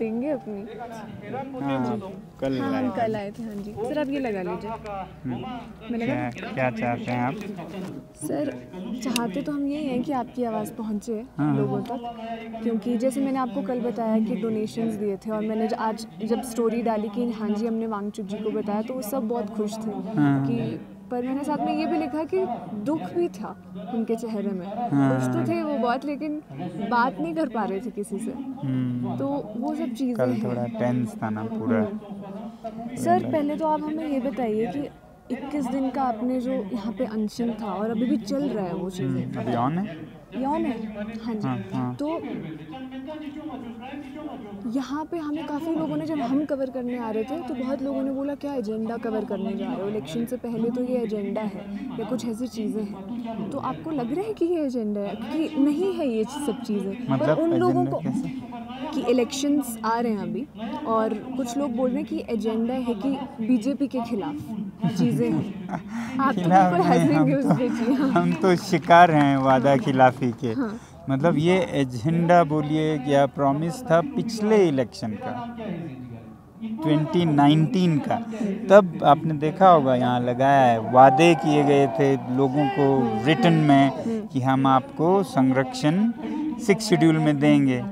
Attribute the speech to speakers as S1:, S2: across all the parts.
S1: देंगे अपनी?
S2: हाँ, कल
S1: हाँ,
S2: आए
S1: हम
S2: थे।
S1: कल आए थे। हाँ जी सर, आप ये लगा लीजिए। मैं लगा
S2: क्या चाहते हैं आप?
S1: सर, चाहते तो हम यही हैं कि आपकी आवाज़ पहुँचे
S2: हाँ।
S1: लोगों तक, क्योंकि जैसे मैंने आपको कल बताया कि डोनेशंस दिए थे, और मैंने आज जब स्टोरी डाली कि हाँ जी हमने वांगचुक जी को बताया, तो वो सब बहुत खुश थे
S2: हाँ।
S1: कि, पर मैंने साथ में ये भी लिखा कि दुख भी था उनके चेहरे में। खुश तो थे वो बहुत, लेकिन बात नहीं कर पा रहे थे किसी से, तो वो सब चीज़ें
S2: कल
S1: हैं।
S2: थोड़ा टेंस था ना पूरा।
S1: सर पहले तो आप हमें ये बताइए कि 21 दिन का आपने जो यहाँ पे अनशन था, और अभी भी चल रहा है वो चीज़ें,
S2: अभी ऑन है।
S1: यौन है? हाँ जी।
S2: हाँ।
S1: तो यहाँ पे हमें काफ़ी लोगों ने, जब हम कवर करने आ रहे थे तो बहुत लोगों ने बोला क्या एजेंडा कवर करने जा रहे हो, इलेक्शन से पहले तो ये एजेंडा है या कुछ ऐसी चीज़ें हैं। तो आपको लग रहा है कि ये एजेंडा है कि नहीं है ये सब चीज़ें?
S2: मतलब
S1: पर उन लोगों
S2: एजेंडा
S1: को
S2: कैसे?
S1: कि इलेक्शंस आ रहे हैं अभी, और कुछ लोग बोल रहे हैं कि एजेंडा है कि बीजेपी के खिलाफ चीज़ें हैं। आप तो
S2: खिलाफ
S1: बिल्कुल
S2: नहीं,
S1: हंसेंगे उस पे जी। हाँ।
S2: हम तो शिकार हैं वादा खिलाफी के।
S1: हाँ।
S2: मतलब ये एजेंडा बोलिए या प्रॉमिस था पिछले इलेक्शन का, 2019 का। तब आपने देखा होगा यहाँ लगाया है, वादे किए गए थे लोगों को रिटन में कि हम आपको संरक्षण 6 शेड्यूल में देंगे।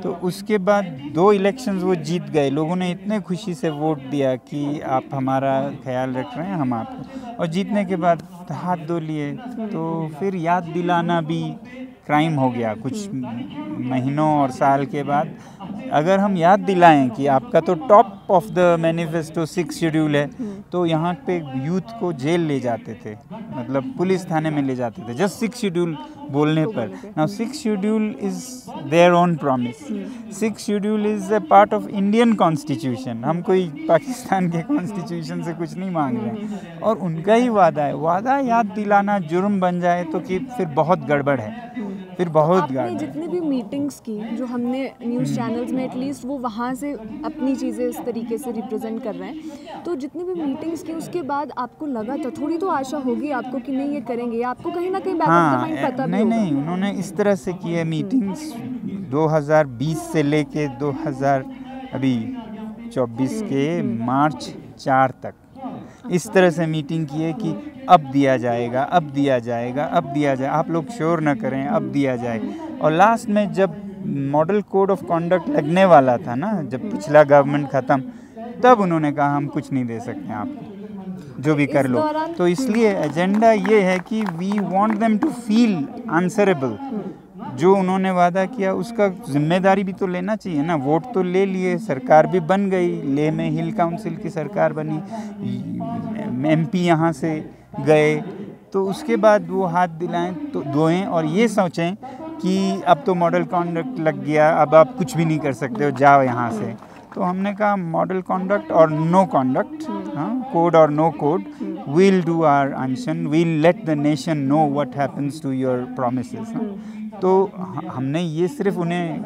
S2: तो उसके बाद 2 इलेक्शंस वो जीत गए, लोगों ने इतने खुशी से वोट दिया कि आप हमारा ख्याल रख रहे हैं, हम आपको, और जीतने के बाद हाथ धो लिए। तो फिर याद दिलाना भी क्राइम हो गया कुछ महीनों और साल के बाद। अगर हम याद दिलाएं कि आपका तो top of the manifesto 6 schedule है, तो यहाँ पे यूथ को जेल ले जाते थे, मतलब पुलिस थाने में ले जाते थे जस्ट 6 शेड्यूल बोलने पर। Now 6 schedule is their own promise. 6 schedule is a part of Indian constitution. हम कोई पाकिस्तान के कॉन्स्टिट्यूशन से कुछ नहीं मांग रहे हैं, और उनका ही वादा है। वादा याद दिलाना जुर्म बन जाए तो कि फिर बहुत गड़बड़ है, फिर बहुत
S1: आपने
S2: गड़बड़।
S1: जितनी भी मीटिंग्स की जो हमने न्यूज़ चैनल्स में, एटलीस्ट वो वहाँ से अपनी चीज़ें इस तरीके से रिप्रेजेंट कर रहे हैं, तो जितनी भी मीटिंग्स की उसके बाद आपको लगा था, थोड़ी तो आशा होगी आपको कि नहीं ये करेंगे, आपको कहीं ना कहीं बैक ऑफ द माइंड पता भी
S2: नहीं
S1: होगा।
S2: नहीं, उन्होंने इस तरह से की है मीटिंग्स 2020 से लेके 2024 के मार्च 4 तक, इस तरह से मीटिंग की है कि अब दिया जाएगा, अब दिया जाएगा, अब दिया जाए, आप लोग शोर न करें, अब दिया जाए। और लास्ट में जब मॉडल कोड ऑफ कंडक्ट लगने वाला था ना, जब पिछला गवर्नमेंट ख़त्म, तब उन्होंने कहा हम कुछ नहीं दे सकते आपको, जो भी कर लो। तो इसलिए एजेंडा ये है कि we want them to feel answerable. जो उन्होंने वादा किया उसका जिम्मेदारी भी तो लेना चाहिए ना। वोट तो ले लिए, सरकार भी बन गई, लेह में हिल काउंसिल की सरकार बनी, एमपी यहाँ से गए, तो उसके बाद वो हाथ दिलाएं तो धोएं और ये सोचें कि अब तो मॉडल कॉन्डक्ट लग गया, अब आप कुछ भी नहीं कर सकते हो, जाओ यहाँ से। तो हमने कहा मॉडल कॉन्डक्ट और नो कॉन्डक्ट, कोड और no code, we'll do our अनशन, we'll let the nation know what happens to your promises. तो हमने ये सिर्फ उन्हें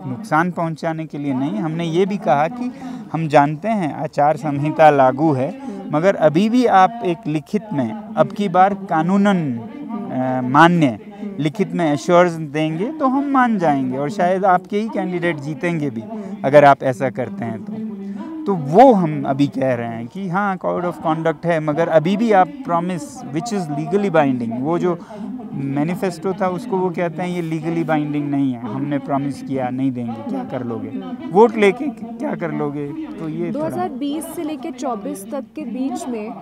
S2: नुकसान पहुंचाने के लिए नहीं, हमने ये भी कहा कि हम जानते हैं आचार संहिता लागू है, मगर अभी भी आप एक लिखित में, अब की बार कानूनन मान्य लिखित में एश्योर्स देंगे तो हम मान जाएंगे, और शायद आपके ही कैंडिडेट जीतेंगे भी अगर आप ऐसा करते हैं तो वो हम अभी कह रहे हैं कि हाँ कोड ऑफ कॉन्डक्ट है, मगर अभी भी आप promise which is legally binding, वो जो मैनिफेस्टो था उसको वो कहते हैं ये लीगली बाइंडिंग नहीं है, हमने प्रॉमिस किया नहीं देंगे, क्या कर लोगे, वोट लेके क्या कर लोगे। तो ये
S1: 2020 से लेके 24 तक के बीच में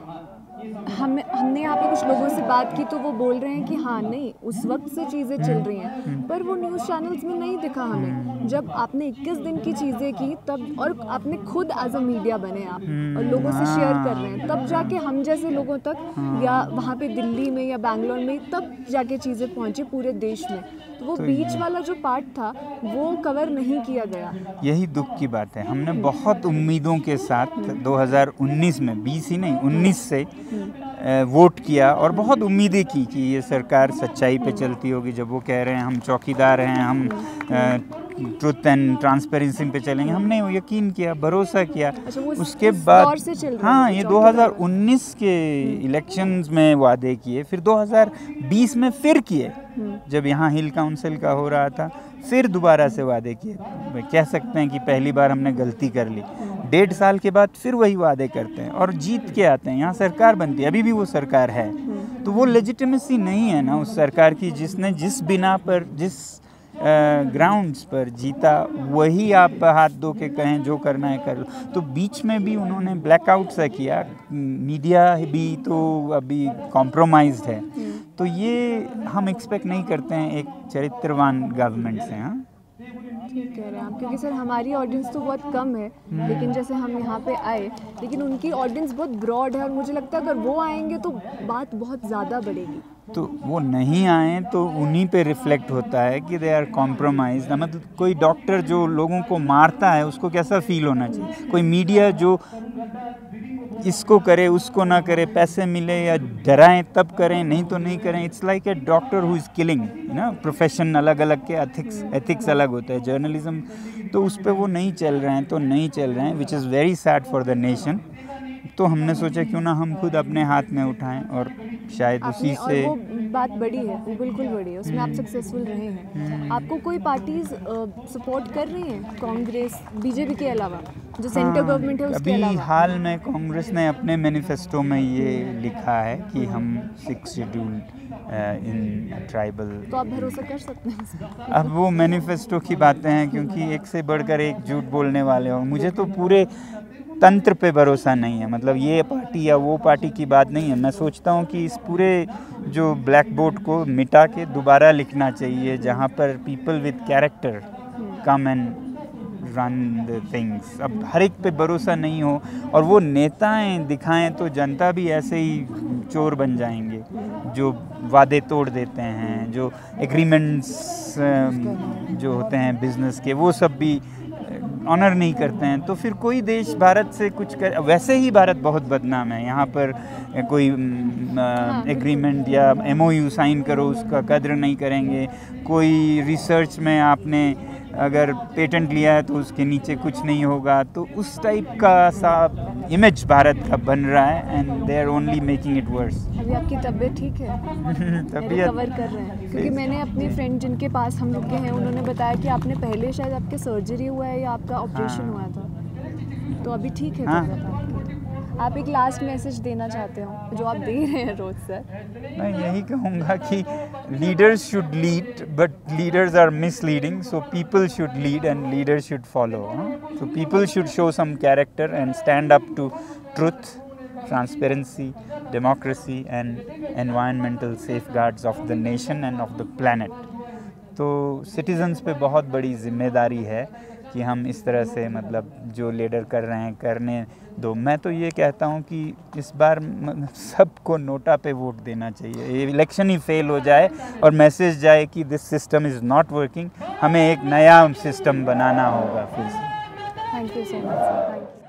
S1: हमने यहाँ पे कुछ लोगों से बात की, तो वो बोल रहे हैं कि हाँ नहीं उस वक्त से चीज़ें चल रही हैं, पर वो न्यूज़ चैनल्स में नहीं दिखा हमें। जब आपने 21 दिन की चीज़ें की तब, और आपने खुद एज अ मीडिया बने आप और लोगों से शेयर कर रहे हैं, तब जाके हम जैसे लोगों तक या वहाँ पे दिल्ली में या बैंगलोर में तब जाके चीज़ें पहुँची पूरे देश में। तो वो बीच वाला जो पार्ट था वो कवर नहीं किया गया।
S2: यही दुख की बात है। हमने बहुत उम्मीदों के साथ 2019 में, 20 ही नहीं 19 से वोट किया और बहुत उम्मीदें की कि ये सरकार सच्चाई पे चलती होगी। जब वो कह रहे हैं हम चौकीदार हैं, हम ट्रुथ एंड ट्रांसपेरेंसी पे चलेंगे, हमने यकीन किया, भरोसा किया। उसके बाद हाँ ये 2019 के इलेक्शंस में वादे किए, फिर 2020 में फिर किए, जब यहाँ हिल काउंसिल का हो रहा था, फिर दोबारा से वादे किए। कह सकते हैं कि पहली बार हमने गलती कर ली, 1.5 साल के बाद फिर वही वादे करते हैं और जीत के आते हैं। यहाँ सरकार बनती है, अभी भी वो सरकार है, तो वो लेजिटिमेसी नहीं है ना उस सरकार की, जिसने जिस बिना पर, जिस ग्राउंड्स पर जीता, वही आप हाथ धो के कहें जो करना है कर लो। तो बीच में भी उन्होंने ब्लैकआउट सा किया, मीडिया भी तो अभी कॉम्प्रोमाइज्ड है। तो ये हम एक्सपेक्ट नहीं करते हैं एक चरित्रवान गवर्नमेंट से। हाँ,
S1: ठीक कह रहे हैं आप, क्योंकि सर हमारी ऑडियंस तो बहुत कम है, लेकिन जैसे हम यहाँ पे आए, लेकिन उनकी ऑडियंस बहुत ब्रॉड है और मुझे लगता है अगर वो आएंगे तो बात बहुत ज़्यादा बढ़ेगी।
S2: तो वो नहीं आए तो उन्हीं पे रिफ्लेक्ट होता है कि दे आर कॉम्प्रोमाइज। मतलब कोई डॉक्टर जो लोगों को मारता है उसको कैसा फील होना चाहिए, कोई मीडिया जो इसको करे उसको ना करे, पैसे मिले या डराएं तब करें, नहीं तो नहीं करें। It's like a doctor who is killing, ना, प्रोफेशन अलग अलग के, एथिक्स अलग होता है, जर्नलिज्म। तो उस पर वो नहीं चल रहे हैं, तो नहीं चल रहे हैं, which is very sad for the nation. तो हमने सोचा क्यों ना हम खुद अपने हाथ में उठाएं और शायद उसी से।
S1: और वो बात बड़ी है, वो बिल्कुल बड़ी है, उसमें आप सक्सेसफुल रहे हैं। आपको कोई पार्टीज सपोर्ट कर रही हैं, कांग्रेस, बीजेपी के अलावा, जो सेंटर गवर्नमेंट है उसके अलावा?
S2: अभी हाल में कांग्रेस ने अपने मैनिफेस्टो में ये लिखा है कि हम 6 शेड्यूल इन ट्राइबल।
S1: तो आप भरोसा कर सकते हैं इस पर?
S2: अब वो मैनिफेस्टो की बातें हैं, क्योंकि एक से बढ़कर एक झूठ बोलने वाले हो। मुझे तो पूरे तंत्र पे भरोसा नहीं है, मतलब ये पार्टी या वो पार्टी की बात नहीं है। मैं सोचता हूँ कि इस पूरे जो ब्लैक बोर्ड को मिटा के दोबारा लिखना चाहिए, जहाँ पर people with character come and run the things. अब हर एक पे भरोसा नहीं हो और वो नेताएं दिखाएं तो जनता भी ऐसे ही चोर बन जाएंगे, जो वादे तोड़ देते हैं, जो एग्रीमेंट्स जो होते हैं बिजनेस के, वो सब भी ऑनर नहीं करते हैं। तो फिर कोई देश भारत से कुछ कर, वैसे ही भारत बहुत बदनाम है। यहाँ पर कोई एग्रीमेंट या MOU साइन करो, उसका कद्र नहीं करेंगे। कोई रिसर्च में आपने अगर पेटेंट लिया है तो उसके नीचे कुछ नहीं होगा। तो उस टाइप का सा इमेज भारत का बन रहा है, and they are only making it worse.
S1: अभी आपकी तबीयत ठीक है?
S2: तबीयत
S1: कवर कर रहे हैं, क्योंकि मैंने अपनी फ्रेंड जिनके पास हम रुके हैं, उन्होंने बताया कि आपने पहले शायद आपके सर्जरी हुआ है या आपका ऑपरेशन हुआ था, तो अभी ठीक है तबीयत आपकी। आप एक लास्ट मैसेज देना चाहते हो, जो आप दे रहे हैं रोज सर?
S2: मैं यही कहूँगा कि leaders should lead, but leaders are misleading, so people should lead and leaders should follow. So people should show some character and stand up to truth, transparency, democracy and environmental safeguards of the nation and of the planet। तो citizens पे बहुत बड़ी जिम्मेदारी है कि हम इस तरह से, मतलब जो लीडर कर रहे हैं करने दो। मैं तो ये कहता हूँ कि इस बार सबको नोटा पे वोट देना चाहिए, ये इलेक्शन ही फेल हो जाए और मैसेज जाए कि this system is not working, हमें एक नया सिस्टम बनाना होगा फिर से।
S1: Thank you so much sir, thank you.